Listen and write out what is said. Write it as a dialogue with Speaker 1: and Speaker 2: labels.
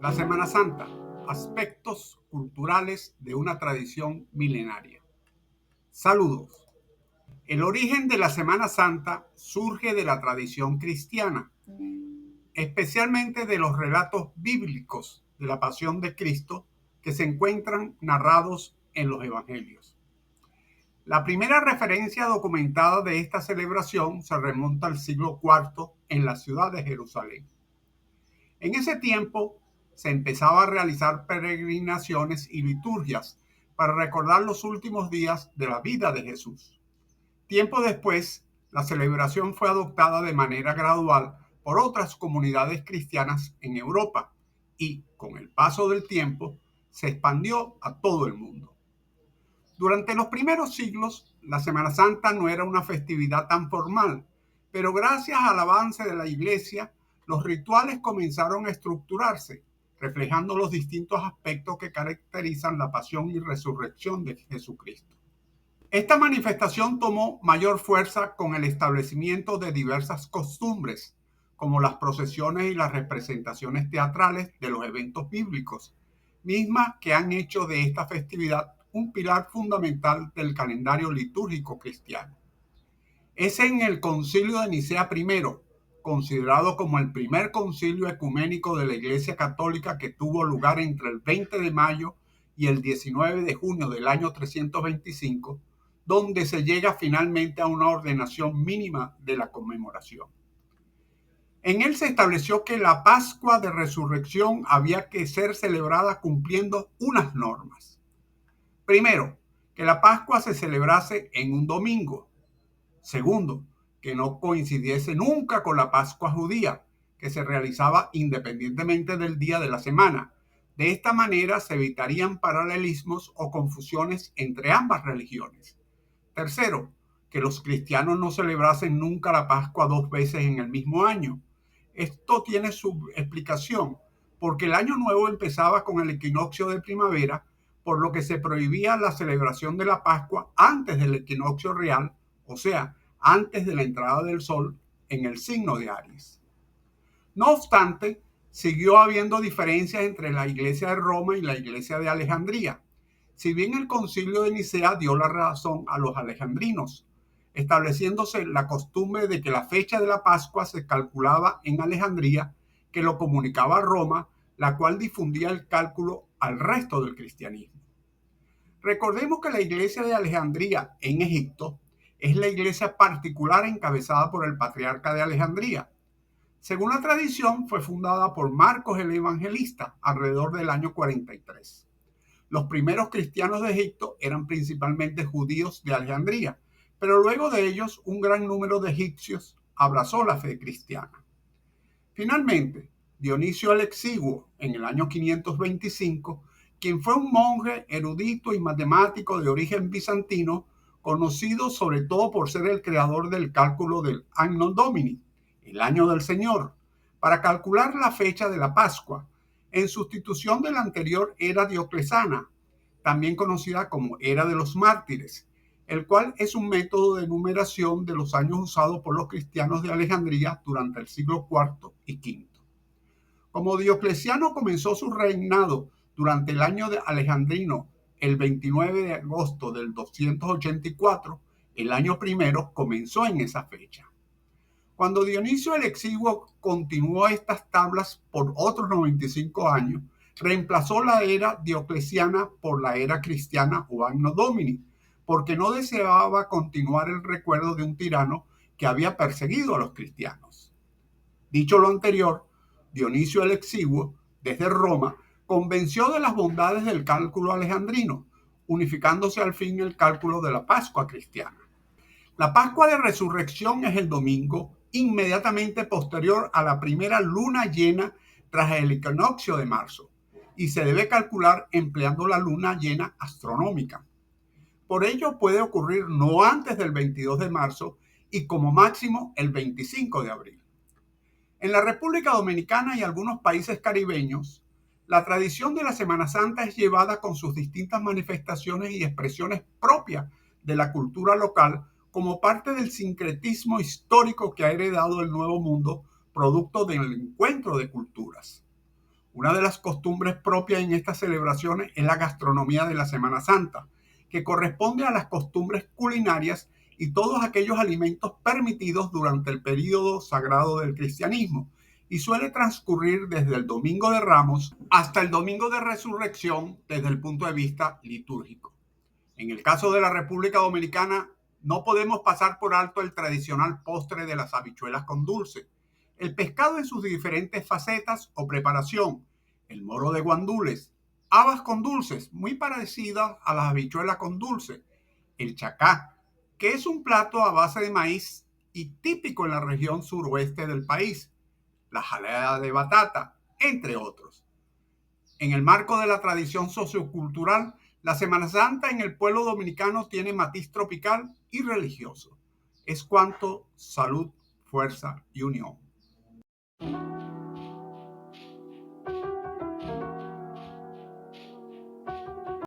Speaker 1: La Semana Santa, aspectos culturales de una tradición milenaria. Saludos. El origen de la Semana Santa surge de la tradición cristiana, especialmente de los relatos bíblicos de la pasión de Cristo que se encuentran narrados en los evangelios. La primera referencia documentada de esta celebración se remonta al siglo IV en la ciudad de Jerusalén. En ese tiempo se empezaba a realizar peregrinaciones y liturgias para recordar los últimos días de la vida de Jesús. Tiempo después, la celebración fue adoptada de manera gradual por otras comunidades cristianas en Europa y, con el paso del tiempo, se expandió a todo el mundo. Durante los primeros siglos, la Semana Santa no era una festividad tan formal, pero gracias al avance de la Iglesia, los rituales comenzaron a estructurarse, reflejando los distintos aspectos que caracterizan la pasión y resurrección de Jesucristo. Esta manifestación tomó mayor fuerza con el establecimiento de diversas costumbres, como las procesiones y las representaciones teatrales de los eventos bíblicos, mismas que han hecho de esta festividad un pilar fundamental del calendario litúrgico cristiano. Es en el Concilio de Nicea I, considerado como el primer concilio ecuménico de la Iglesia Católica que tuvo lugar entre el 20 de mayo y el 19 de junio del año 325, donde se llega finalmente a una ordenación mínima de la conmemoración. En él se estableció que la Pascua de Resurrección había que ser celebrada cumpliendo unas normas. Primero, que la Pascua se celebrase en un domingo. Segundo, que no coincidiese nunca con la Pascua judía, que se realizaba independientemente del día de la semana. De esta manera se evitarían paralelismos o confusiones entre ambas religiones. Tercero, que los cristianos no celebrasen nunca la Pascua dos veces en el mismo año. Esto tiene su explicación, porque el año nuevo empezaba con el equinoccio de primavera, por lo que se prohibía la celebración de la Pascua antes del equinoccio real, o sea, antes de la entrada del sol en el signo de Aries. No obstante, siguió habiendo diferencias entre la Iglesia de Roma y la Iglesia de Alejandría. Si bien el Concilio de Nicea dio la razón a los alejandrinos, estableciéndose la costumbre de que la fecha de la Pascua se calculaba en Alejandría, que lo comunicaba a Roma, la cual difundía el cálculo al resto del cristianismo. Recordemos que la iglesia de Alejandría en Egipto es la iglesia particular encabezada por el patriarca de Alejandría. Según la tradición, fue fundada por Marcos el Evangelista alrededor del año 43. Los primeros cristianos de Egipto eran principalmente judíos de Alejandría, pero luego de ellos un gran número de egipcios abrazó la fe cristiana. Finalmente, Dionisio el Exiguo, en el año 525, quien fue un monje erudito y matemático de origen bizantino, conocido sobre todo por ser el creador del cálculo del Anno Domini, el año del Señor, para calcular la fecha de la Pascua, en sustitución de la anterior era dioclesana, también conocida como era de los mártires, el cual es un método de numeración de los años usado por los cristianos de Alejandría durante el siglo IV y V. Como Diocleciano comenzó su reinado durante el año de alejandrino, el 29 de agosto del 284, el año primero comenzó en esa fecha. Cuando Dionisio el Exiguo continuó estas tablas por otros 95 años, reemplazó la era diocleciana por la era cristiana o Anno Domini, porque no deseaba continuar el recuerdo de un tirano que había perseguido a los cristianos. Dicho lo anterior, Dionisio el Exiguo, desde Roma, convenció de las bondades del cálculo alejandrino, unificándose al fin el cálculo de la Pascua cristiana. La Pascua de Resurrección es el domingo inmediatamente posterior a la primera luna llena tras el equinoccio de marzo, y se debe calcular empleando la luna llena astronómica. Por ello puede ocurrir no antes del 22 de marzo y como máximo el 25 de abril. En la República Dominicana y algunos países caribeños, la tradición de la Semana Santa es llevada con sus distintas manifestaciones y expresiones propias de la cultura local como parte del sincretismo histórico que ha heredado el Nuevo Mundo, producto del encuentro de culturas. Una de las costumbres propias en estas celebraciones es la gastronomía de la Semana Santa, que corresponde a las costumbres culinarias y todos aquellos alimentos permitidos durante el período sagrado del cristianismo, y suele transcurrir desde el Domingo de Ramos hasta el Domingo de Resurrección desde el punto de vista litúrgico. En el caso de la República Dominicana, no podemos pasar por alto el tradicional postre de las habichuelas con dulce, el pescado en sus diferentes facetas o preparación, el moro de guandules, habas con dulces, muy parecidas a las habichuelas con dulce, el chacá, que es un plato a base de maíz y típico en la región suroeste del país, la jalea de batata, entre otros. En el marco de la tradición sociocultural, la Semana Santa en el pueblo dominicano tiene matiz tropical y religioso. Es cuanto salud, fuerza y unión.